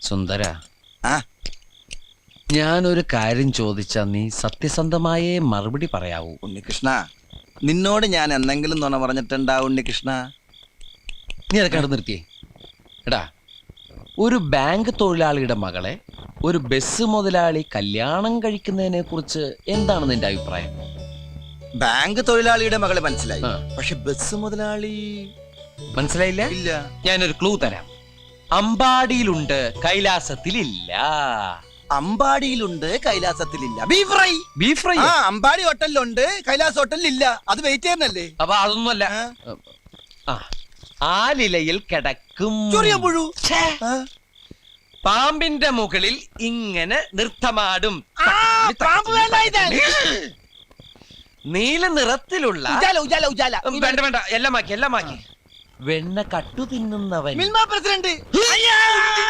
സുന്ദര, ആ ഞാനൊരു കാര്യം ചോദിച്ചാ നീ സത്യസന്ധമായേ മറുപടി പറയാവൂ. ഉണ്ണികൃഷ്ണ, നിന്നോട് ഞാൻ എന്തെങ്കിലും നുണ പറഞ്ഞിട്ടുണ്ടാ ഉണ്ണികൃഷ്ണ? നീ അതൊക്കെ അവിടെ നിർത്തിയേ. എടാ, ഒരു ബാങ്ക് തൊഴിലാളിയുടെ മകളെ ഒരു ബസ് മുതലാളി കല്യാണം കഴിക്കുന്നതിനെ കുറിച്ച് എന്താണ് നിന്റെ അഭിപ്രായം? ബാങ്ക് തൊഴിലാളിയുടെ മകളെ മനസ്സിലായി, ആ. പക്ഷെ ബസ് മുതലാളി മനസ്സിലായില്ല? ഇല്ല. ഞാനൊരു ക്ലൂ തരാം. അമ്പാടിയിലുണ്ട്, കൈലാസത്തിലില്ല. അമ്പാടിയിലുണ്ട്, കൈലാസത്തിലില്ല. Beef fry. Beef fry. ആ, അമ്പാടി ഹോട്ടലിലുണ്ട്, കൈലാസ് ഹോട്ടലിലില്ല. അത് വെയിറ്റ് ചെയ്യുന്നല്ലേ? അപ്പൊ അതൊന്നുമല്ല. ആ, ആലിലയിൽ കിടക്കും ചൊറിയ പുഴു. ഛേ, പാമ്പിന്റെ മുകളിൽ ഇങ്ങനെ നൃത്തമാടും. നീല നിറത്തിലുള്ള ഉജാല ഉജാല ഉജാല. വേണ്ട വേണ്ട, എല്ലാം മാക്കി. വെണ്ണ കട്ടു തിന്നുന്നവൻ. മിൽമ പ്രസിഡന്റ്.